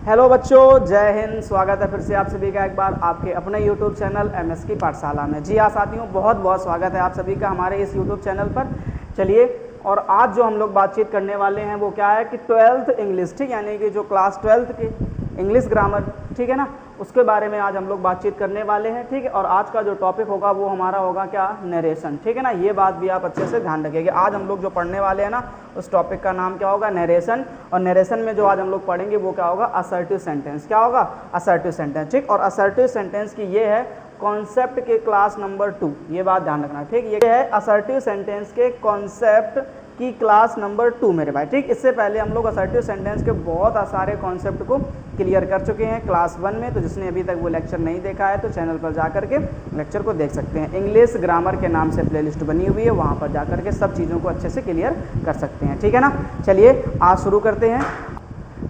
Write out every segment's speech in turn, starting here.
Hello बच्चों, जय हिंद। स्वागत है फिर से आप सभी का एक बार आपके अपने यूट्यूब चैनल एमएस की पाठशाला में। जी हाँ साथियों, बहुत बहुत स्वागत है आप सभी का हमारे इस यूट्यूब चैनल पर। चलिए, और आज जो हम लोग बातचीत करने वाले हैं वो क्या है कि 12th इंग्लिश, ठीक, यानी कि जो क्लास 12th की इंग्लिश ग्रामर, ठीक है ना, उसके बारे में आज हम लोग बातचीत करने वाले हैं। ठीक है, और आज का जो टॉपिक होगा वो हमारा होगा क्या, नरेशन। ठीक है ना, ये बात भी आप अच्छे से ध्यान रखिएगा। आज हम लोग जो पढ़ने वाले हैं ना, उस टॉपिक का नाम क्या होगा, नरेशन। और नरेशन में जो आज हम लोग पढ़ेंगे वो क्या होगा, असर्टिव सेंटेंस। क्या होगा, असर्टिव सेंटेंस। ठीक, और असर्टिव सेंटेंस की ये है कॉन्सेप्ट के क्लास नंबर 2, ये बात ध्यान रखना। ठीक, ये है असर्टिव सेंटेंस के कॉन्सेप्ट की क्लास नंबर 2 मेरे भाई। ठीक, इससे पहले हम लोग असर्टिव सेंटेंस के बहुत सारे कॉन्सेप्ट को क्लियर कर चुके हैं क्लास 1 में। तो जिसने अभी तक वो लेक्चर नहीं देखा है तो चैनल पर जा करके लेक्चर को देख सकते हैं। इंग्लिश ग्रामर के नाम से प्लेलिस्ट बनी हुई है, वहाँ पर जा करके सब चीज़ों को अच्छे से क्लियर कर सकते हैं। ठीक है ना, चलिए आज शुरू करते हैं।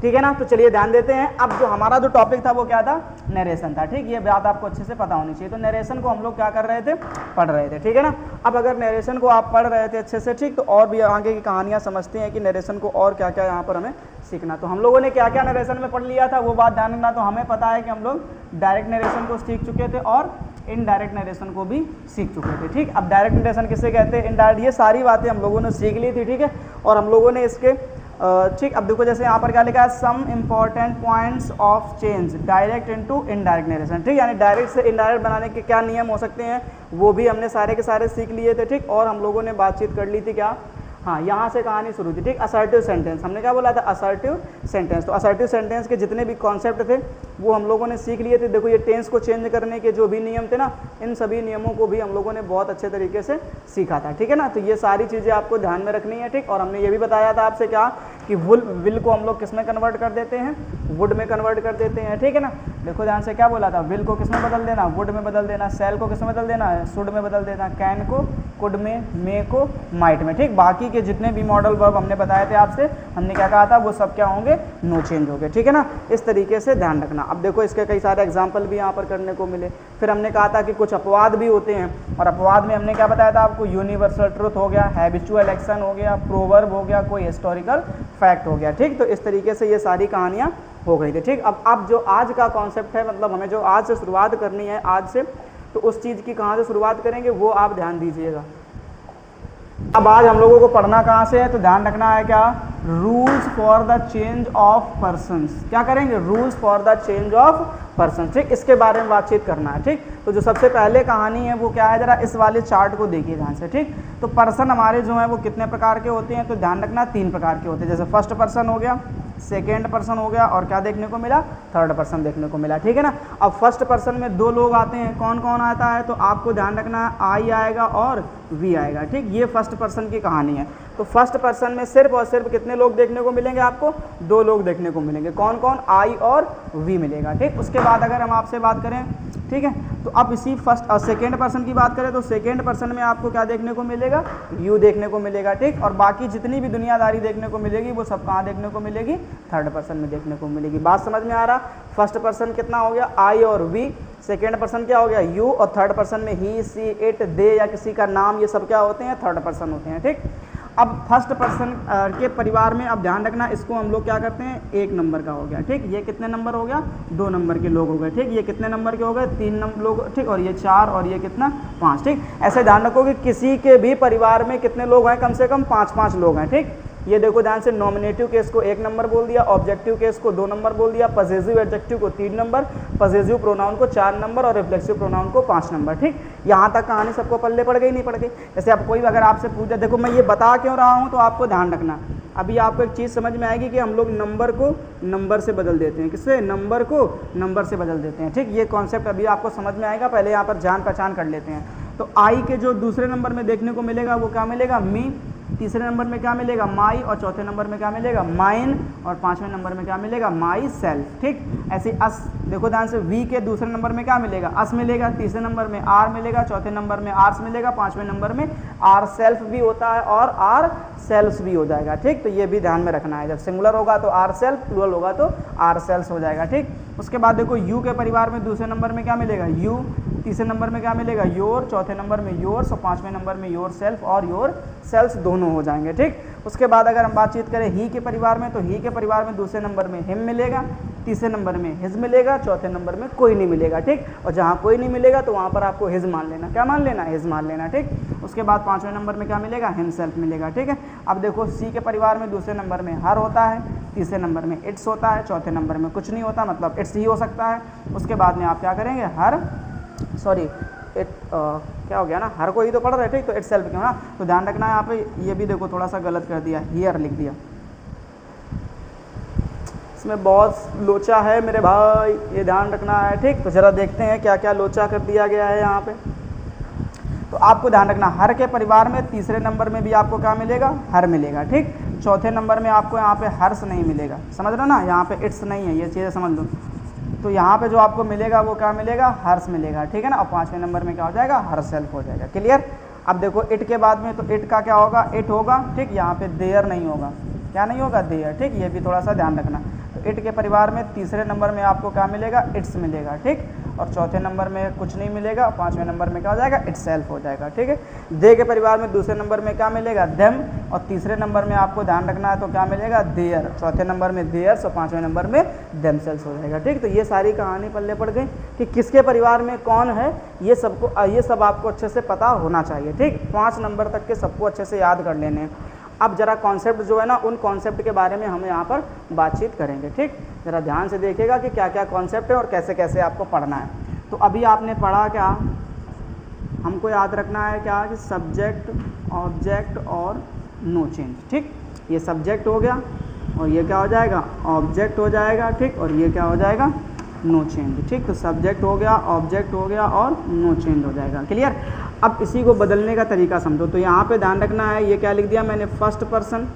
ठीक है ना, तो चलिए ध्यान देते हैं। अब जो हमारा जो टॉपिक था वो क्या था, नरेशन था। ठीक, ये बात आपको अच्छे से पता होनी चाहिए। तो नरेशन को हम लोग क्या कर रहे थे, पढ़ रहे थे। ठीक है ना, अब अगर नरेशन को आप पढ़ रहे थे अच्छे से, ठीक, तो और भी आगे की कहानियाँ समझते हैं कि नरेशन को और क्या क्या यहाँ पर हमें सीखना। तो हम लोगों ने क्या क्या नरेशन में पढ़ लिया था वो बात ध्यान रखना। तो हमें पता है कि हम लोग डायरेक्ट नरेशन को सीख चुके थे और इनडायरेक्ट नरेशन को भी सीख चुके थे। ठीक, अब डायरेक्ट नरेशन किसे कहते हैं, इनडायरेक्ट, ये सारी बातें हम लोगों ने सीख ली थी। ठीक है, और हम लोगों ने इसके ठीक, अब देखो जैसे यहाँ पर क्या लिखा है, some important points of change direct into indirect narration. ठीक, यानी डायरेक्ट से इनडायरेक्ट बनाने के क्या नियम हो सकते हैं वो भी हमने सारे के सारे सीख लिए थे। ठीक, और हम लोगों ने बातचीत कर ली थी क्या, हाँ, यहाँ से कहानी शुरू थी। ठीक, असर्टिव सेंटेंस, हमने क्या बोला था, असर्टिव सेंटेंस। तो असर्टिव सेंटेंस के जितने भी कॉन्सेप्ट थे वो हम लोगों ने सीख लिए थे। देखो ये टेंस को चेंज करने के जो भी नियम थे ना, इन सभी नियमों को भी हम लोगों ने बहुत अच्छे तरीके से सीखा था। ठीक है ना, तो ये सारी चीज़ें आपको ध्यान में रखनी है। ठीक, और हमने ये भी बताया था आपसे क्या कि विल को हम लोग किस में कन्वर्ट कर देते हैं, वुड में कन्वर्ट कर देते हैं। ठीक है ना, देखो ध्यान से, क्या बोला था, विल को किस में बदल देना, वुड में बदल देना। सेल को किस में बदल देना, शुड में बदल देना। कैन को कुड में, मे को माइट में। ठीक, बाकी के जितने भी मॉडल वर्ब हमने बताए थे आपसे, हमने क्या कहा था, वो सब क्या होंगे, नो चेंज होंगे। ठीक है ना, इस तरीके से ध्यान रखना। अब देखो इसके कई सारे एग्जाम्पल भी यहाँ पर करने को मिले। फिर हमने कहा था कि कुछ अपवाद भी होते हैं, और अपवाद में हमने क्या बताया था आपको, यूनिवर्सल ट्रुथ हो गया, हैबिचुअल एक्शन हो गया, प्रोवर्ब हो गया, कोई हिस्टोरिकल फैक्ट हो गया। ठीक, तो इस तरीके से ये सारी कहानियाँ हो गई थी। ठीक, अब जो आज का कॉन्सेप्ट है, मतलब हमें जो आज से शुरुआत करनी है, आज से, तो उस चीज़ की कहाँ से शुरुआत करेंगे वो आप ध्यान दीजिएगा। अब आज हम लोगों को पढ़ना कहाँ से है, तो ध्यान रखना है क्या, rules for the change of persons. क्या करेंगे, rules for the change of person. ठीक, इसके बारे में बातचीत करना है। ठीक, तो जो सबसे पहले कहानी है वो क्या है, जरा इस वाले चार्ट को देखिए ध्यान से। ठीक, तो पर्सन हमारे जो है वो कितने प्रकार के होते हैं, तो ध्यान रखना 3 प्रकार के होते हैं। जैसे फर्स्ट पर्सन हो गया, सेकेंड पर्सन हो गया, और क्या देखने को मिला, थर्ड पर्सन देखने को मिला। ठीक है ना, अब फर्स्ट पर्सन में 2 लोग आते हैं, कौन कौन आता है, तो आपको ध्यान रखना है, आई आएगा और वी आएगा। ठीक, ये फर्स्ट पर्सन की कहानी है। तो फर्स्ट पर्सन में सिर्फ और सिर्फ कितने लोग देखने को मिलेंगे, आपको 2 लोग देखने को मिलेंगे। कौन कौन, आई और वी मिलेगा। ठीक, उसके बाद अगर हम आपसे बात करें, ठीक है, तो अब इसी फर्स्ट और सेकेंड पर्सन की बात करें तो सेकेंड पर्सन में आपको क्या देखने को मिलेगा, यू देखने को मिलेगा। ठीक, और बाकी जितनी भी दुनियादारी देखने को मिलेगी वो सब कहाँ देखने को मिलेगी, थर्ड पर्सन में देखने को मिलेगी। बात समझ में आ रहा, फर्स्ट पर्सन कितना हो गया, आई और वी, सेकेंड पर्सन क्या हो गया, यू, और थर्ड पर्सन में ही, सी, इट, दे या किसी का नाम, ये सब क्या होते हैं, थर्ड पर्सन होते हैं। ठीक, अब फर्स्ट पर्सन के परिवार में अब ध्यान रखना, इसको हम लोग क्या करते हैं, 1 नंबर का हो गया। ठीक, ये कितने नंबर हो गया, 2 नंबर के लोग हो गए। ठीक, ये कितने नंबर के हो गए, 3 नंबर लोग। ठीक, और ये 4, और ये कितना, 5। ठीक, ऐसे ध्यान रखो कि किसी के भी परिवार में कितने लोग हैं, कम से कम 5-5 लोग हैं। ठीक, ये देखो ध्यान से, नॉमिनेटिव केस को 1 नंबर बोल दिया, ऑब्जेक्टिव केस को 2 नंबर बोल दिया, पजेसिव एडजेक्टिव को 3 नंबर, पजेसिव प्रोनाउन को 4 नंबर, और रिफ्लेक्सिव प्रोनाउन को 5 नंबर। ठीक, यहाँ तक कहानी सबको पल्ले पड़ गई, नहीं पड़ गई। जैसे अब कोई अगर आपसे पूछे, देखो मैं ये बता क्यों रहा हूँ, तो आपको ध्यान रखना, अभी आपको एक चीज़ समझ में आएगी कि हम लोग नंबर को नंबर से बदल देते हैं। किससे, नंबर को नंबर से बदल देते हैं। ठीक, ये कॉन्सेप्ट अभी आपको समझ में आएगा, पहले यहाँ पर जान पहचान कर लेते हैं। तो आई के जो दूसरे नंबर में देखने को मिलेगा वो क्या मिलेगा, मी, तीसरे नंबर में क्या मिलेगा, माई, और चौथे नंबर में क्या मिलेगा, माइन, और 5वें नंबर में क्या मिलेगा, माई सेल्फ। ठीक, ऐसे अस, देखो ध्यान से, वी के दूसरे नंबर में क्या मिलेगा, अस मिलेगा, तीसरे नंबर में आर मिलेगा, चौथे नंबर में आर्स मिलेगा, 5वें नंबर में आर सेल्फ भी होता है और आर सेल्स भी हो जाएगा। ठीक, तो ये भी ध्यान में रखना है, जब सिंगुलर होगा तो आर सेल्फ, प्लूरल होगा तो आर सेल्स हो जाएगा। ठीक, उसके बाद देखो यू के परिवार में दूसरे नंबर में क्या मिलेगा, यू, तीसरे नंबर में क्या मिलेगा, योर, चौथे नंबर में योर्स, और 5वें नंबर में योर सेल्फ और योर सेल्स दोनों हो जाएंगे। ठीक, उसके बाद अगर हम बातचीत करें ही के परिवार में, तो ही के परिवार में दूसरे नंबर में हिम मिलेगा, तीसरे नंबर में हिज मिलेगा, चौथे नंबर में कोई नहीं मिलेगा, ठीक। और जहाँ कोई नहीं मिलेगा तो वहाँ पर आपको हिज मान लेना, क्या मान लेना, हिज मान लेना, ठीक। उसके बाद पाँचवें नंबर में क्या मिलेगा, हिमसेल्फ मिलेगा, ठीक है। अब देखो सी के परिवार में दूसरे नंबर में हर होता है, तीसरे नंबर में इट्स होता है, चौथे नंबर में कुछ नहीं होता, मतलब इट्स ही हो सकता है। उसके बाद में आप क्या करेंगे, हर सॉरी इट क्या हो गया ना, हर को ही तो पढ़ रहे, ठीक। तो इट्स सेल्फ क्यों ना, तो ध्यान रखना है यहाँ पे, ये भी देखो थोड़ा सा गलत कर दिया, हियर लिख दिया, इसमें बहुत लोचा है मेरे भाई, ये ध्यान रखना है, ठीक। तो ज़रा देखते हैं क्या क्या लोचा कर दिया गया है यहाँ पे। तो आपको ध्यान रखना, हर के परिवार में तीसरे नंबर में भी आपको क्या मिलेगा, हर मिलेगा, ठीक। चौथे नंबर में आपको यहाँ पे हर्ष नहीं मिलेगा, समझ रहे हो ना, यहाँ पे इट्स नहीं है, ये चीज़ें समझ लो। तो यहाँ पे जो आपको मिलेगा वो क्या मिलेगा, हर्ष मिलेगा, ठीक है ना। और पाँचवें नंबर में क्या हो जाएगा, हर सेल्फ हो जाएगा, क्लियर। अब देखो इट के बाद में, तो इट का क्या होगा, इट होगा, ठीक। यहाँ पे देयर नहीं होगा, क्या नहीं होगा, देयर, ठीक। ये भी थोड़ा सा ध्यान रखना। तो इट के परिवार में तीसरे नंबर में आपको क्या मिलेगा, इट्स मिलेगा, ठीक। और चौथे नंबर में कुछ नहीं मिलेगा, पाँचवें नंबर में क्या हो जाएगा, इट्स सेल्फ हो जाएगा, ठीक है। दे के परिवार में दूसरे नंबर में क्या मिलेगा, देम। और तीसरे नंबर में आपको ध्यान रखना है तो क्या मिलेगा, देयर। चौथे नंबर में देयर्स और पाँचवें नंबर में देमसेल्व्स हो जाएगा, ठीक। तो ये सारी कहानी पल्ले पड़ गई कि किसके परिवार में कौन है, ये सब आपको अच्छे से पता होना चाहिए, ठीक। 5 नंबर तक के सबको अच्छे से याद कर लेने हैं। अब जरा कॉन्सेप्ट जो है ना, उन कॉन्सेप्ट के बारे में हम यहाँ पर बातचीत करेंगे, ठीक। ज़रा ध्यान से देखिएगा कि क्या क्या कॉन्सेप्ट है और कैसे कैसे आपको पढ़ना है। तो अभी आपने पढ़ा क्या, हमको याद रखना है क्या, कि सब्जेक्ट, ऑब्जेक्ट और नो चेंज, ठीक। ये सब्जेक्ट हो गया और ये क्या हो जाएगा, ऑब्जेक्ट हो जाएगा, ठीक। और ये क्या हो जाएगा, नो चेंज, ठीक। तो सब्जेक्ट हो गया, ऑब्जेक्ट हो गया और नो चेंज हो जाएगा, क्लियर। अब इसी को बदलने का तरीका समझो। तो यहाँ पे ध्यान रखना है, ये क्या लिख दिया मैंने, फर्स्ट पर्सन,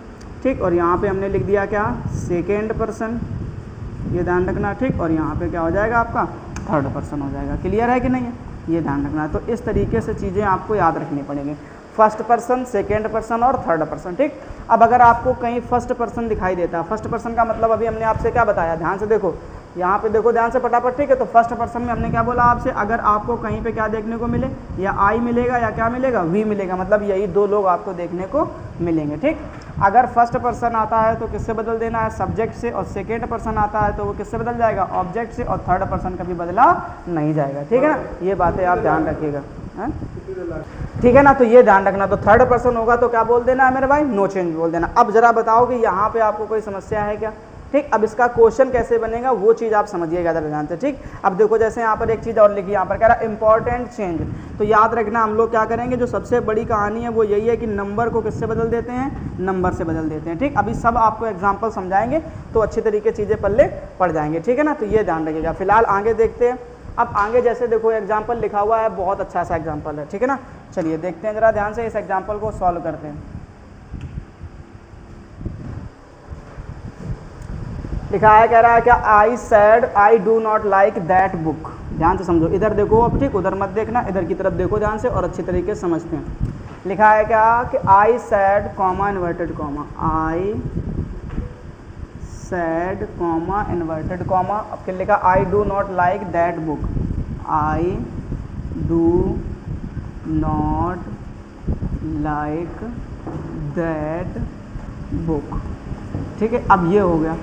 ठीक। और यहाँ पे हमने लिख दिया क्या, सेकेंड पर्सन, ये ध्यान रखना, ठीक। और यहाँ पे क्या हो जाएगा आपका, थर्ड पर्सन हो जाएगा, क्लियर है कि नहीं है, ये ध्यान रखना है। तो इस तरीके से चीज़ें आपको याद रखनी पड़ेंगी, फर्स्ट पर्सन, सेकेंड पर्सन और थर्ड पर्सन, ठीक। अब अगर आपको कहीं फर्स्ट पर्सन दिखाई देता है, फर्स्ट पर्सन का मतलब अभी हमने आपसे क्या बताया, ध्यान से देखो, यहाँ पे देखो ध्यान से फटाफट, ठीक है। तो फर्स्ट पर्सन में हमने क्या बोला आपसे, अगर आपको कहीं पे क्या देखने को मिले, या आई मिलेगा या क्या मिलेगा, वी मिलेगा, मतलब यही दो लोग आपको देखने को मिलेंगे, ठीक। अगर फर्स्ट पर्सन आता है तो किससे बदल देना है, सब्जेक्ट से। और सेकेंड पर्सन आता है तो वो किससे बदल जाएगा, ऑब्जेक्ट से। और थर्ड पर्सन कभी बदला नहीं जाएगा, ठीक है ना। ये बातें आप ध्यान रखिएगा, ठीक है ना। तो ये ध्यान रखना। तो थर्ड पर्सन होगा तो क्या बोल देना है मेरे भाई, नो चेंज बोल देना। अब जरा बताओ कि यहाँ पे आपको कोई समस्या है क्या, ठीक। अब इसका क्वेश्चन कैसे बनेगा वो चीज़ आप समझिएगा जरा ध्यान से, ठीक। अब देखो जैसे यहाँ पर एक चीज़ और लिखी, यहाँ पर कह रहा है इंपॉर्टेंट चेंज। तो याद रखना, हम लोग क्या करेंगे, जो सबसे बड़ी कहानी है वो यही है कि नंबर को किससे बदल देते हैं, नंबर से बदल देते हैं, ठीक। अभी सब आपको एग्जाम्पल समझाएंगे तो अच्छी तरीके चीज़ें पल्ले पड़ जाएंगे, ठीक है ना। तो ये ध्यान रखिएगा। फिलहाल आगे देखते हैं। अब आगे जैसे देखो एग्जाम्पल लिखा हुआ है, बहुत अच्छा सा एग्जाम्पल है, ठीक है ना। चलिए देखते हैं जरा ध्यान से, इस एग्जाम्पल को सॉल्व करते हैं। लिखा है, कह रहा है क्या, आई sad I do not like that book. ध्यान से समझो, इधर देखो अब, ठीक, उधर मत देखना, इधर की तरफ देखो ध्यान से और अच्छी तरीके से समझते हैं। लिखा है क्या कि आई सैड कॉमा इन्वर्टेड कॉमा, आई सैड कॉमा इन्वर्टेड कॉमा, अब फिर लिखा I do not like that book, I do not like that book, ठीक है। अब ये हो गया,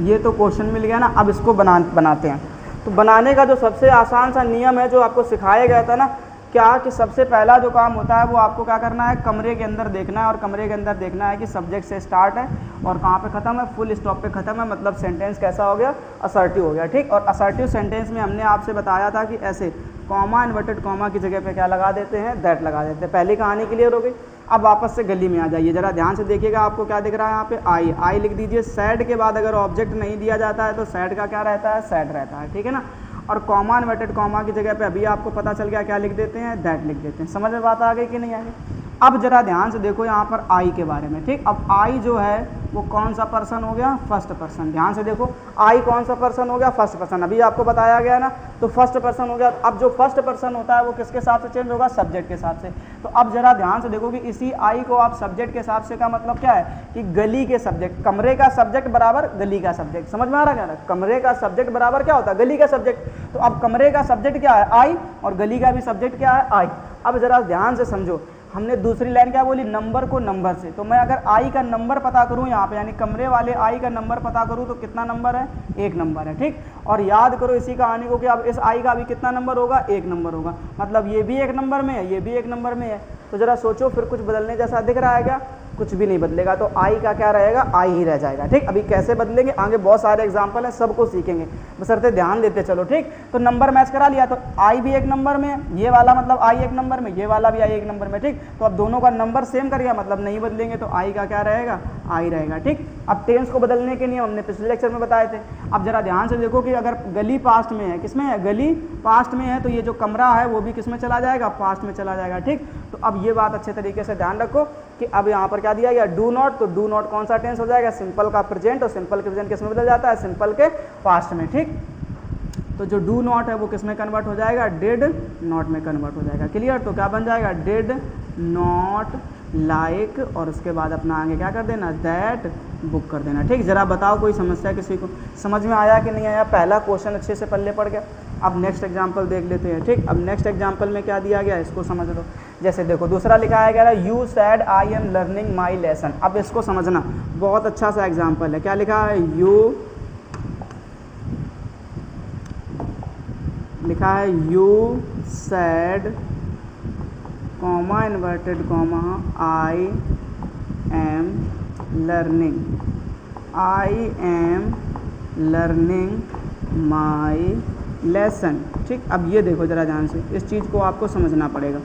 ये तो क्वेश्चन मिल गया ना। अब इसको बनाते हैं। तो बनाने का जो सबसे आसान सा नियम है जो आपको सिखाया गया था ना, क्या कि सबसे पहला जो काम होता है वो आपको क्या करना है, कमरे के अंदर देखना है। और कमरे के अंदर देखना है कि सब्जेक्ट से स्टार्ट है और कहाँ पे ख़त्म है, फुल स्टॉप पे ख़त्म है, मतलब सेंटेंस कैसा हो गया, असर्टिव हो गया, ठीक। और असर्टिव सेंटेंस में हमने आपसे बताया था कि ऐसे कॉमा इन्वर्टेड कॉमा की जगह पे क्या लगा देते हैं, दैट लगा देते हैं। पहली कहानी क्लियर हो गई। अब वापस से गली में आ जाइए, जरा ध्यान से देखिएगा, आपको क्या दिख रहा है यहाँ पे, आई लिख दीजिए। सैड के बाद अगर ऑब्जेक्ट नहीं दिया जाता है तो सैड का क्या रहता है, सैड रहता है, ठीक है ना। और कॉमा इन्वर्टेड कॉमा की जगह पे अभी आपको पता चल गया क्या लिख देते हैं, दैट लिख देते हैं। समझ में बात आ गई कि नहीं आ गई। अब जरा ध्यान से देखो यहाँ पर आई के बारे में, ठीक। अब आई जो है वो कौन सा पर्सन हो गया, फर्स्ट पर्सन। ध्यान से देखो, आई कौन सा पर्सन हो गया, फर्स्ट पर्सन। अभी आपको बताया गया ना, तो फर्स्ट पर्सन हो गया। अब जो फर्स्ट पर्सन होता है वो किसके साथ से चेंज होगा, सब्जेक्ट के साथ से। तो अब जरा ध्यान से देखो कि इसी आई को आप सब्जेक्ट के हिसाब से का मतलब क्या है कि गली के सब्जेक्ट, कमरे का सब्जेक्ट बराबर गली का सब्जेक्ट। समझ में आ रहा क्या है, कमरे का सब्जेक्ट बराबर क्या होता है, गली का सब्जेक्ट। तो अब कमरे का सब्जेक्ट क्या है, आई, और गली का भी सब्जेक्ट क्या है, आई। अब जरा ध्यान से समझो, हमने दूसरी लाइन क्या बोली, नंबर को नंबर से। तो मैं अगर आई का नंबर पता करूँ यहाँ पे, यानी कमरे वाले आई का नंबर पता करूँ तो कितना नंबर है, 1 नंबर है, ठीक। और याद करो इसी कहानी को कि अब इस आई का भी कितना नंबर होगा, 1 नंबर होगा, मतलब ये भी 1 नंबर में है, ये भी 1 नंबर में है। तो ज़रा सोचो फिर कुछ बदलने जैसा दिख रहा है क्या, कुछ भी नहीं बदलेगा, तो आई का क्या रहेगा, आई ही रह जाएगा, ठीक। अभी कैसे बदलेंगे आगे बहुत सारे एग्जाम्पल हैं, सबको सीखेंगे, बशर्ते ध्यान देते चलो, ठीक। तो नंबर मैच करा लिया, तो आई भी 1 नंबर में है, ये वाला मतलब आई 1 नंबर में, ये वाला भी आई 1 नंबर में, ठीक। तो अब दोनों का नंबर सेम कर गया, मतलब नहीं बदलेंगे, तो आई का क्या रहेगा, आई रहेगा, ठीक। अब टेंस को बदलने के नियम हमने पिछले लेक्चर में बताए थे। अब जरा ध्यान से देखो कि अगर गली पास्ट में है, किसमें है, गली पास्ट में है, तो ये जो कमरा है वो भी किस में चला जाएगा, पास्ट में चला जाएगा, ठीक। तो अब ये बात अच्छे तरीके से ध्यान रखो कि अब यहाँ पर क्या दिया गया, डू नॉट, तो डू नॉट कौन सा टेंस हो जाएगा, सिंपल का प्रेजेंट, और सिंपल के प्रेजेंट किस में बदल जाता है, सिंपल के पास्ट में, ठीक। तो जो डू नॉट है वो किस में कन्वर्ट हो जाएगा, डिड नॉट में कन्वर्ट हो जाएगा, क्लियर। तो क्या बन जाएगा, डिड नॉट लाइक, और उसके बाद अपना आगे क्या कर देना, दैट बुक कर देना, ठीक। जरा बताओ कोई समस्या किसी को, समझ में आया कि नहीं आया, पहला क्वेश्चन अच्छे से पल्ले पड़ गया। अब नेक्स्ट एग्जाम्पल देख लेते हैं, ठीक। अब नेक्स्ट एग्जाम्पल में क्या दिया गया इसको समझ लो। जैसे देखो दूसरा लिखा गया है, you sad I am learning my lesson. अब इसको समझना, बहुत अच्छा सा एग्जाम्पल है, क्या लिखा है, यू लिखा है, you sad comma inverted comma I am learning, I am learning my lesson, ठीक। अब ये देखो ज़रा ध्यान से, इस चीज़ को आपको समझना पड़ेगा,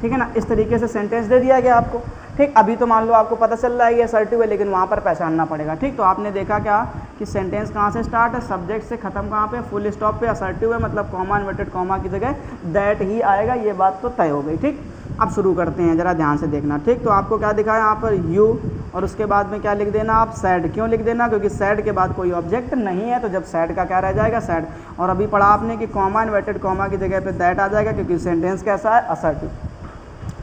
ठीक है ना। इस तरीके से सेंटेंस दे दिया गया आपको, ठीक। अभी तो मान लो आपको पता चल रहा है ये असर्टिव है, लेकिन वहाँ पर पहचानना पड़ेगा, ठीक। तो आपने देखा क्या कि सेंटेंस कहाँ से स्टार्ट है, सब्जेक्ट से ख़त्म कहाँ पे, फुल स्टॉप पे, असर्टिव है, मतलब कॉमा इन्वर्टेड कॉमा की जगह दैट ही आएगा, ये बात तो तय हो गई, ठीक। अब शुरू करते हैं, ज़रा ध्यान से देखना, ठीक। तो आपको क्या दिखा है यहाँ पर, यू, और उसके बाद में क्या लिख देना आप, सैड। क्यों लिख देना, क्योंकि सैड के बाद कोई ऑब्जेक्ट नहीं है, तो जब सैड का क्या रह जाएगा, सैड। और अभी पढ़ा आपने कि कॉमा इन्वर्टेड कॉमा की जगह पे दैट आ जाएगा, क्योंकि सेंटेंस कैसा है, असर्टिव।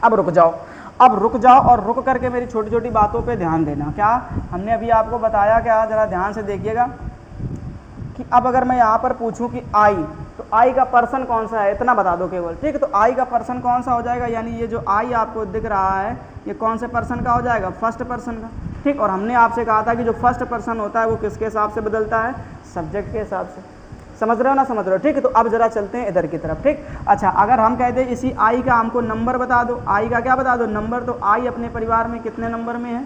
अब रुक जाओ, अब रुक जाओ, और रुक करके मेरी छोटी छोटी बातों पे ध्यान देना। क्या हमने अभी आपको बताया, क्या ज़रा ध्यान से देखिएगा कि अब अगर मैं यहाँ पर पूछूं कि आई, तो आई का पर्सन कौन सा है, इतना बता दो केवल, ठीक है। तो आई का पर्सन कौन सा हो जाएगा, यानी ये जो आई आपको दिख रहा है ये कौन से पर्सन का हो जाएगा, फर्स्ट पर्सन का, ठीक। और हमने आपसे कहा था कि जो फर्स्ट पर्सन होता है वो किसके हिसाब से बदलता है, सब्जेक्ट के हिसाब से, समझ रहे हो ना, समझ रहे हो, ठीक है। तो अब जरा चलते हैं इधर की तरफ, ठीक। अच्छा, अगर हम कहते हैं इसी आई का हमको नंबर बता दो, आई का क्या बता दो, नंबर, तो आई अपने परिवार में कितने नंबर में है,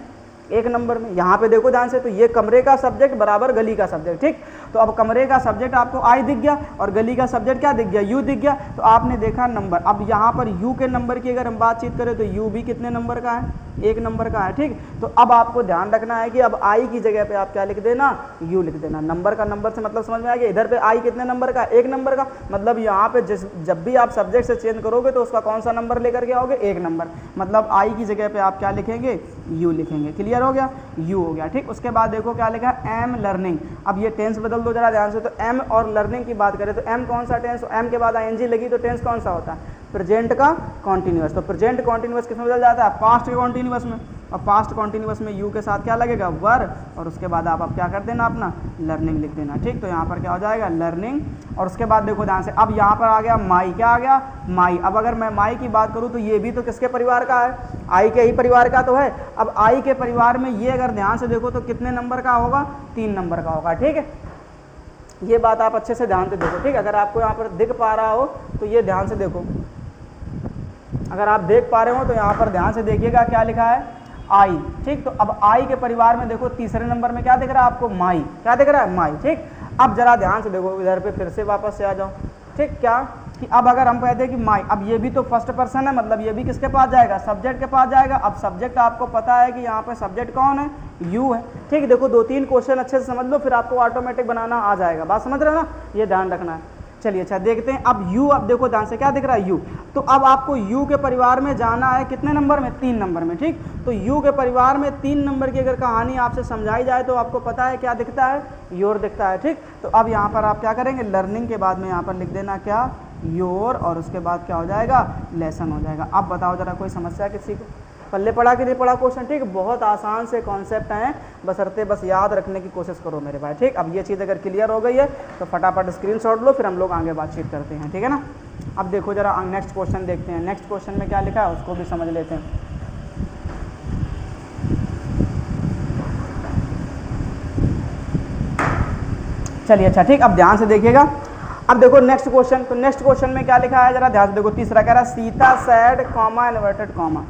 1 नंबर में। यहाँ पे देखो ध्यान से, तो ये कमरे का सब्जेक्ट बराबर गली का सब्जेक्ट, ठीक। तो अब कमरे का सब्जेक्ट आपको आई दिख गया और गली का सब्जेक्ट क्या दिख गया, यू दिख गया, तो आपने देखा नंबर। अब यहाँ पर यू के नंबर की अगर हम बातचीत करें तो यू भी कितने नंबर का है, 1 नंबर का है, ठीक। तो अब आपको ध्यान रखना है कि अब आई की जगह पे आप क्या लिख देना, यू लिख देना। नंबर का नंबर से मतलब समझ में आ गया, इधर पे आई कितने नंबर का, 1 नंबर का, मतलब यहाँ पे जब भी आप सब्जेक्ट से चेंज करोगे तो उसका कौन सा नंबर लेकर के आओगे, 1 नंबर, मतलब आई की जगह पे आप क्या लिखेंगे, यू लिखेंगे, क्लियर हो गया, यू हो गया, ठीक। उसके बाद देखो क्या लिखा है, एम लर्निंग। अब ये टेंस बदल दो जरा ध्यान से, तो एम और लर्निंग की बात करें तो एम कौन सा टेंस, एम के बाद आईएनजी लगी तो टेंस कौन सा होता है, प्रेजेंट का कॉन्टिन्यूअस। तो प्रेजेंट कॉन्टिन्यूअस किस में बदल जाता है, पास्ट के कॉन्टिन्यूअस में, और पास्ट कॉन्टिन्यूअस में यू के साथ क्या लगेगा, वर, और उसके बाद आप क्या कर देना, अपना लर्निंग लिख देना, ठीक। तो यहाँ पर क्या हो जाएगा, लर्निंग। और उसके बाद देखो ध्यान से, अब यहाँ पर आ गया माई, क्या आ गया, माई। अब अगर मैं माई की बात करूँ तो ये भी तो किसके परिवार का है, आई के ही परिवार का तो है। अब आई के परिवार में ये अगर ध्यान से देखो तो कितने नंबर का होगा, 3 नंबर का होगा, ठीक है। ये बात आप अच्छे से ध्यान से देखो, ठीक। अगर आपको यहाँ पर दिख पा रहा हो तो ये ध्यान से देखो, अगर आप देख पा रहे हो तो यहाँ पर ध्यान से देखिएगा क्या लिखा है, आई, ठीक। तो अब आई के परिवार में देखो तीसरे नंबर में क्या दिख रहा है आपको, माई, क्या दिख रहा है, माई, ठीक। अब जरा ध्यान से देखो, इधर पे फिर से वापस से आ जाओ, ठीक। क्या कि अब अगर हम कहते हैं कि माई, अब ये भी तो फर्स्ट पर्सन है, मतलब ये भी किसके पास जाएगा, सब्जेक्ट के पास जाएगा। अब सब्जेक्ट आपको पता है कि यहाँ पे सब्जेक्ट कौन है, यू है, ठीक। देखो 2-3 क्वेश्चन अच्छे से समझ लो, फिर आपको ऑटोमेटिक बनाना आ जाएगा, बात समझ रहे हो ना, ये ध्यान रखना है। चलिए अच्छा देखते हैं, अब यू, अब देखो ध्यान से क्या दिख रहा है, यू। तो अब आपको यू के परिवार में जाना है कितने नंबर में, 3 नंबर में, ठीक। तो यू के परिवार में 3 नंबर की अगर कहानी आपसे समझाई जाए तो आपको पता है क्या दिखता है, योर दिखता है, ठीक। तो अब यहाँ पर आप क्या करेंगे, लर्निंग के बाद में यहाँ पर लिख देना क्या, योर, और उसके बाद क्या हो जाएगा, लेसन हो जाएगा। अब बताओ जरा कोई समस्या किसी को, पल्ले पड़ा कि नहीं पड़ा क्वेश्चन, ठीक। बहुत आसान से कॉन्सेप्ट हैं, बशर्ते बस याद रखने की कोशिश करो मेरे भाई, ठीक। अब ये चीज़ अगर क्लियर हो गई है तो फटाफट स्क्रीनशॉट लो, फिर हम लोग आगे बातचीत करते हैं, ठीक है ना। अब देखो जरा नेक्स्ट क्वेश्चन देखते हैं, नेक्स्ट क्वेश्चन में क्या लिखा है उसको भी समझ लेते हैं। चलिए अच्छा ठीक, अब ध्यान से देखिएगा। अब देखो नेक्स्ट क्वेश्चन, तो नेक्स्ट क्वेश्चन में क्या लिखा है जरा ध्यान से देखो। तीसरा कह रहा है Sita said comma inverted comma,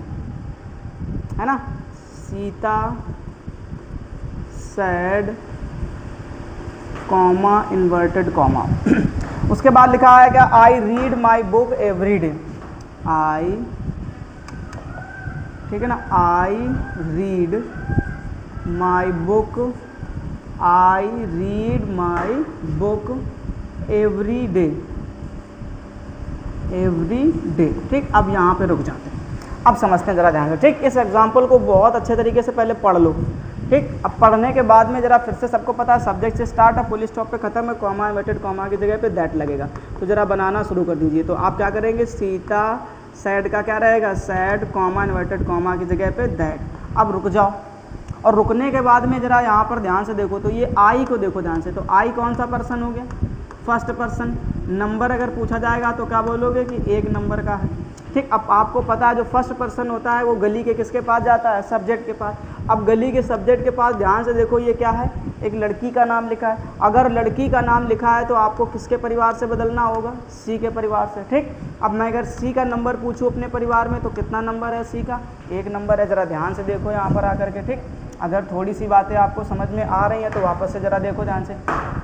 है ना, Sita said comma inverted comma. उसके बाद लिखा है क्या, I read my book every day, I, ठीक है ना, I read my book, I read my book every day, every day, ठीक। अब यहाँ पे रुक जाते हैं, अब समझते हैं जरा ध्यान से, ठीक। इस एग्जाम्पल को बहुत अच्छे तरीके से पहले पढ़ लो, ठीक। अब पढ़ने के बाद में जरा फिर से सबको पता है सब्जेक्ट से स्टार्ट है, फुल स्टॉप पे खत्म है, कॉमा इन्वर्टेड कॉमा की जगह पे दैट लगेगा, तो जरा बनाना शुरू कर दीजिए। तो आप क्या करेंगे, सीता सैड का क्या रहेगा, सैड कॉमा इन्वर्टेड कॉमा की जगह पे दैट। अब रुक जाओ, और रुकने के बाद में जरा यहाँ पर ध्यान से देखो, तो ये आई को देखो ध्यान से, तो आई कौन सा पर्सन हो गया, फर्स्ट पर्सन। नंबर अगर पूछा जाएगा तो क्या बोलोगे कि एक नंबर का है, ठीक। अब आपको पता है जो फर्स्ट पर्सन होता है वो गली के किसके पास जाता है, सब्जेक्ट के पास। अब गली के सब्जेक्ट के पास ध्यान से देखो, ये क्या है, एक लड़की का नाम लिखा है। अगर लड़की का नाम लिखा है तो आपको किसके परिवार से बदलना होगा, सी के परिवार से, ठीक। अब मैं अगर सी का नंबर पूछूँ अपने परिवार में तो कितना नंबर है सी का, एक नंबर है। ज़रा ध्यान से देखो यहाँ पर आकर के, ठीक। अगर थोड़ी सी बातें आपको समझ में आ रही हैं तो वापस से ज़रा देखो ध्यान से,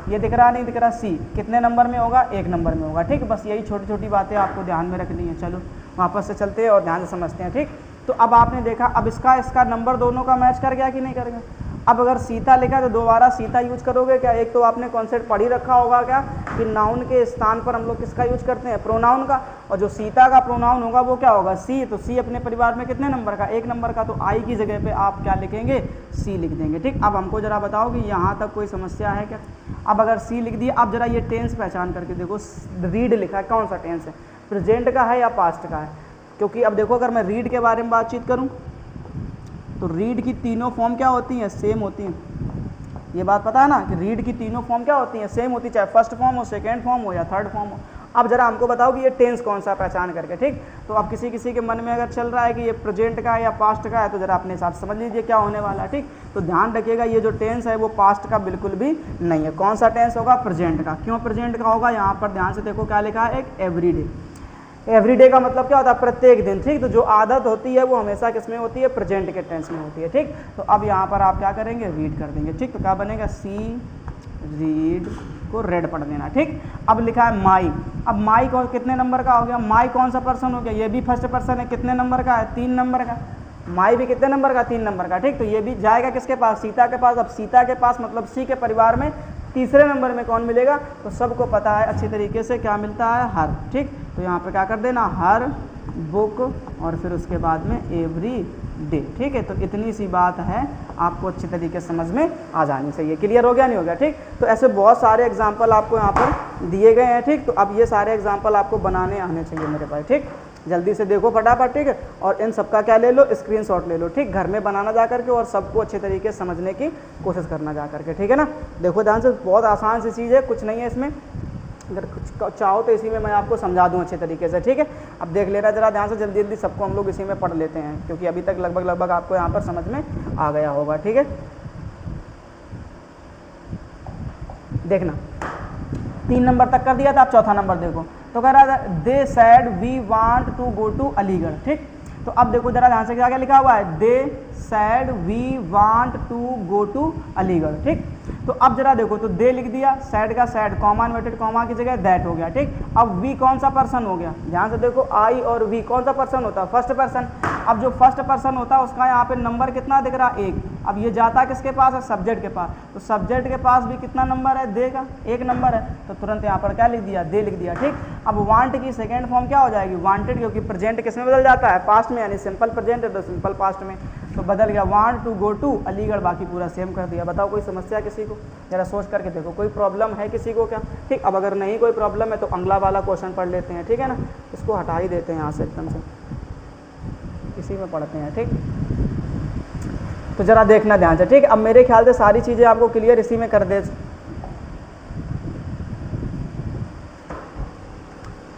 ये दिख रहा नहीं दिख रहा, सी कितने नंबर में होगा, एक नंबर में होगा, ठीक। बस यही छोटी छोटी बातें आपको ध्यान में रखनी है। चलो वापस से चलते हैं और ध्यान से समझते हैं, ठीक। तो अब आपने देखा, अब इसका नंबर दोनों का मैच कर गया कि नहीं कर गया। अब अगर सीता लिखा है तो दोबारा सीता यूज करोगे क्या, एक तो आपने कॉन्सेप्ट पढ़ ही रखा होगा क्या कि नाउन के स्थान पर हम लोग किसका यूज करते हैं, प्रोनाउन का, और जो सीता का प्रोनाउन होगा वो क्या होगा, सी। तो सी अपने परिवार में कितने नंबर का, एक नंबर का, तो आई की जगह पे आप क्या लिखेंगे, सी लिख देंगे, ठीक। अब हमको जरा बताओ कि यहाँ तक कोई समस्या है क्या। अब अगर सी लिख दिया, अब जरा ये टेंस पहचान करके देखो, रीड लिखा है, कौन सा टेंस है, प्रेजेंट का है या पास्ट का है। क्योंकि अब देखो अगर मैं रीड के बारे में बातचीत करूं तो रीड की तीनों फॉर्म क्या होती हैं, सेम होती हैं। ये बात पता है ना कि रीड की तीनों फॉर्म क्या होती हैं, सेम होती है, चाहे फर्स्ट फॉर्म हो, सेकेंड फॉर्म हो या थर्ड फॉर्म हो। अब जरा हमको बताओ कि ये टेंस कौन सा पहचान करके, ठीक। तो अब किसी किसी के मन में अगर चल रहा है कि ये प्रेजेंट का है या पास्ट का है तो जरा अपने हिसाब से समझ लीजिए क्या होने वाला है, ठीक। तो ध्यान रखिएगा ये जो टेंस है वो पास्ट का बिल्कुल भी नहीं है। कौन सा टेंस होगा, प्रेजेंट का। क्यों प्रेजेंट का होगा, यहाँ पर ध्यान से देखो क्या लिखा है, एक एवरीडे। एवरीडे का मतलब क्या होता है, प्रत्येक दिन, ठीक। तो जो आदत होती है वो हमेशा किस में होती है, प्रेजेंट के टेंस में होती है, ठीक। तो अब यहाँ पर आप क्या करेंगे, रीड कर देंगे, ठीक। तो क्या बनेगा, सी रीड को रेड पढ़ देना, ठीक। अब लिखा है माई, अब माई कौन कितने नंबर का हो गया, माई कौन सा पर्सन हो गया, ये भी फर्स्ट पर्सन है, कितने नंबर का है, 3 नंबर का। माई भी कितने नंबर का, 3 नंबर का, ठीक। तो ये भी जाएगा किसके पास, सीता के पास। अब सीता के पास मतलब सी के परिवार में तीसरे नंबर में कौन मिलेगा, तो सबको पता है अच्छी तरीके से क्या मिलता है, हर, ठीक। तो यहाँ पे क्या कर देना, हर बुक, और फिर उसके बाद में एवरी डे, ठीक है। तो इतनी सी बात है, आपको अच्छी तरीके से समझ में आ जानी चाहिए। क्लियर हो गया, नहीं हो गया, ठीक। तो ऐसे बहुत सारे एग्जाम्पल आपको यहाँ पर दिए गए हैं, ठीक। तो अब ये सारे एग्जाम्पल आपको बनाने आने चाहिए मेरे पास, ठीक। जल्दी से देखो फटाफट, ठीक है। और इन सबका क्या ले लो, स्क्रीनशॉट ले लो, ठीक। घर में बनाना जा करके और सबको अच्छे तरीके से समझने की कोशिश करना जा करके, ठीक है ना। देखो ध्यान से, बहुत आसान सी चीज़ है, कुछ नहीं है इसमें। अगर कुछ चाहो तो इसी में मैं आपको समझा दूं अच्छे तरीके से, ठीक है। अब देख लेना जरा ध्यान से, जल्दी जल्दी सबको हम लोग इसी में पढ़ लेते हैं, क्योंकि अभी तक लगभग आपको यहाँ पर समझ में आ गया होगा, ठीक है। देखना 3 नंबर तक कर दिया था, आप चौथा नंबर देखो। तो कह रहा था they said we want to go to Aligarh, ठीक। तो अब देखो जरा ध्यान से क्या क्या लिखा हुआ है, they said we want to go to Aligarh, ठीक। तो अब जरा देखो, तो दे लिख दिया, सैड का सैड, कॉमा इन्वर्टेड कॉमा की जगह दैट हो गया, ठीक। अब वी कौन सा पर्सन हो गया, ध्यान से देखो, आई और वी कौन सा पर्सन होता है, फर्स्ट पर्सन। अब जो फर्स्ट पर्सन होता है उसका यहाँ पे नंबर कितना दिख रहा है, 1। अब ये जाता किसके पास है, सब्जेक्ट के पास। तो सब्जेक्ट के पास भी कितना नंबर है, दे का 1 नंबर है। तो तुरंत यहाँ पर क्या लिख दिया, दे लिख दिया, ठीक। अब वांट की सेकेंड फॉर्म क्या हो जाएगी, वांटेड, क्योंकि प्रेजेंट किस में बदल जाता है, पास्ट में, यानी सिंपल प्रेजेंट है तो सिंपल पास्ट में, तो बदल गया want to go to Aligarh, बाकी पूरा सेम कर दिया। बताओ कोई समस्या किसी को, जरा सोच करके देखो, कोई प्रॉब्लम है किसी को क्या, ठीक। अब अगर नहीं कोई प्रॉब्लम है तो अगला वाला क्वेश्चन पढ़ लेते हैं, ठीक है ना। इसको हटा ही देते हैं यहाँ से एकदम से, इसी में पढ़ते हैं, ठीक। तो जरा देखना ध्यान से, ठीक। अब मेरे ख्याल से सारी चीज़ें आपको क्लियर इसी में कर दे।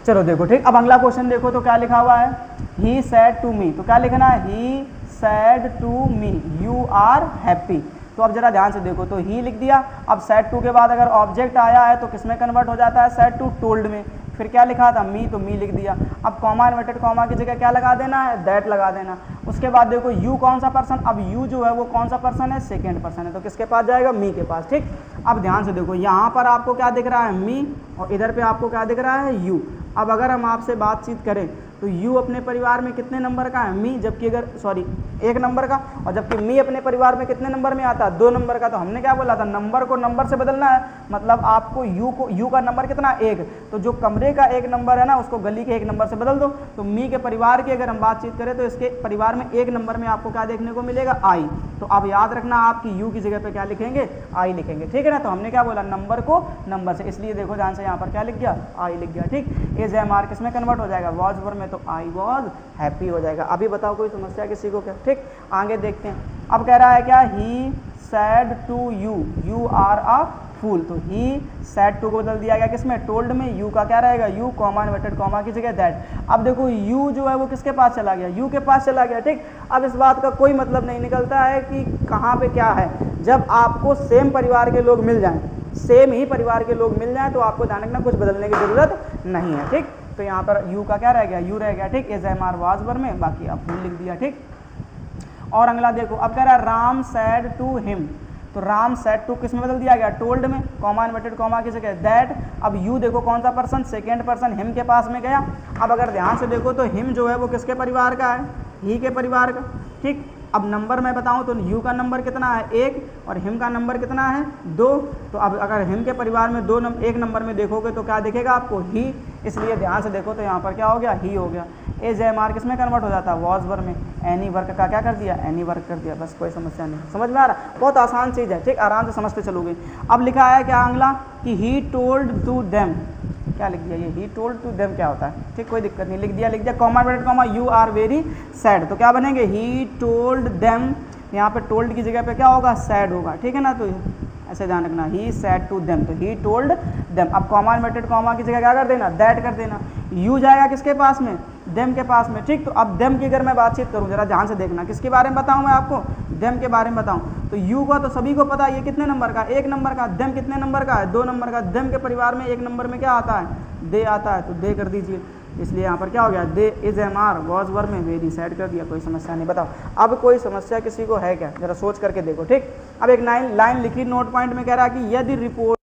चलो देखो, ठीक। अब अगला क्वेश्चन देखो तो क्या लिखा हुआ है, ही सैड टू मी, तो क्या लिखना है, he said to me you are happy. तो अब जरा ध्यान से देखो, तो ही लिख दिया। अब सेड टू के बाद अगर ऑब्जेक्ट आया है तो किस में कन्वर्ट हो जाता है, सेड टू टोल्ड में। फिर क्या लिखा था, मी, तो मी लिख दिया। अब कॉमा इन्वर्टेड कॉमा की जगह क्या लगा देना है, दैट लगा देना। उसके बाद देखो यू कौन सा पर्सन, अब यू जो है वो कौन सा पर्सन है, सेकेंड पर्सन है, तो किसके पास जाएगा, मी के पास। ठीक, अब ध्यान से देखो, यहाँ पर आपको क्या दिख रहा है, मी, और इधर पे आपको क्या दिख रहा है, यू। अब अगर हम आपसे बातचीत करें तो यू अपने परिवार में कितने नंबर का है, मी, जबकि अगर सॉरी 1 नंबर का, और जबकि मी अपने परिवार में कितने नंबर में आता है, 2 नंबर का। तो हमने क्या बोला था, नंबर को नंबर से बदलना है, मतलब आपको यू का नंबर कितना, 1, तो जो कमरे का 1 नंबर है ना उसको गली के 1 नंबर से बदल दो। तो मी के परिवार की अगर हम बातचीत करें तो इसके परिवार में 1 नंबर में आपको क्या देखने को मिलेगा, आई। तो अब याद रखना, आपकी यू की जगह पे क्या लिखेंगे, आई लिखेंगे। ठीक है ना, तो हमने क्या बोला, नंबर को नंबर से, इसलिए देखो ध्यान से यहाँ पर क्या लिख गया, आई लिख गया। ठीक, इज एम आर किस में कन्वर्ट हो जाएगा, वॉज वर्ब में, तो आई वॉज हैप्पी हो जाएगा। अभी बताओ कोई समस्या किसी को क्या। ठीक, आगे देखते हैं। अब कह रहा है क्या, he said to you, you are a fool, तो ही सैड टू को बदल दिया गया किसमें, टोल्ड में। यू का क्या रहेगा, यू, कॉमा इन्वर्टेड कॉमा की जगह दैट। अब देखो यू जो है वो किसके पास चला गया, यू के पास चला गया। ठीक, अब इस बात का कोई मतलब नहीं निकलता है कि कहाँ पे क्या है। जब आपको सेम परिवार के लोग मिल जाएं, सेम ही परिवार के लोग मिल जाएं, तो आपको ध्यान रखना कुछ बदलने की ज़रूरत नहीं है। ठीक, तो यहाँ पर यू का क्या रह गया, यू रह गया। ठीक, as am are was verb में, बाकी अब फूल लिख दिया। ठीक, और अगला देखो, अब कह रहा है राम सैड टू हिम, तो राम सेड टू किस में बदल दिया गया, टोल्ड में, कॉमा इन्वर्टेड कॉमा की जगह दैट। अब यू देखो कौन सा पर्सन, सेकेंड पर्सन, हिम के पास में गया। अब अगर ध्यान से देखो तो हिम जो है वो किसके परिवार का है, ही के परिवार का। ठीक, अब नंबर मैं बताऊं तो यू का नंबर कितना है, 1, और हिम का नंबर कितना है, 2। तो अब अगर हिम के परिवार में 1 नंबर में देखोगे तो क्या दिखेगा आपको, ही, इसलिए ध्यान से देखो तो यहाँ पर क्या हो गया, ही हो गया। एज एम आर किस में कन्वर्ट हो जाता है, वॉज वर्ब में। एनी वर्क का क्या कर दिया, एनी वर्क कर दिया, बस कोई समस्या नहीं। समझ में आ रहा, बहुत आसान चीज़ है। ठीक, आराम से समझते चलोगे। अब लिखा है क्या अगला, कि ही टोल्ड टू देम, क्या लिख दिया, ये ही टोल्ड टू देम क्या होता है। ठीक, कोई दिक्कत नहीं, लिख दिया, comma inverted comma, you are very sad, तो क्या बनेंगे, ही टोल्ड देम। यहाँ पे टोल्ड की जगह पे क्या होगा, सैड होगा। ठीक है ना, तो ऐसे ध्यान रखना, ही सैड टू देम, तो ही टोल्ड देम। अब कॉमा इन्वर्टेड कॉमा की जगह क्या कर देना, दैट कर देना। यू जाएगा किसके पास में, देम के पास में। ठीक, तो अब देम की अगर मैं बातचीत करूँ, जरा ध्यान से देखना, किसके बारे में बताऊँ मैं आपको, देम के बारे में बताऊँ। तो यू का तो सभी को पता है, ये कितने नंबर का, 1 नंबर का। देम कितने नंबर का है, 2 नंबर का। देम के परिवार में 1 नंबर में क्या आता है, दे आता है, तो दे कर दीजिए। इसलिए यहाँ पर क्या हो गया, they is am are was verb में वेरी सैड कर दिया। कोई समस्या नहीं। बताओ अब कोई समस्या किसी को है क्या, जरा सोच करके देखो। ठीक, अब एक लाइन लिखी नोट पॉइंट में, कह रहा है कि यदि रिपोर्ट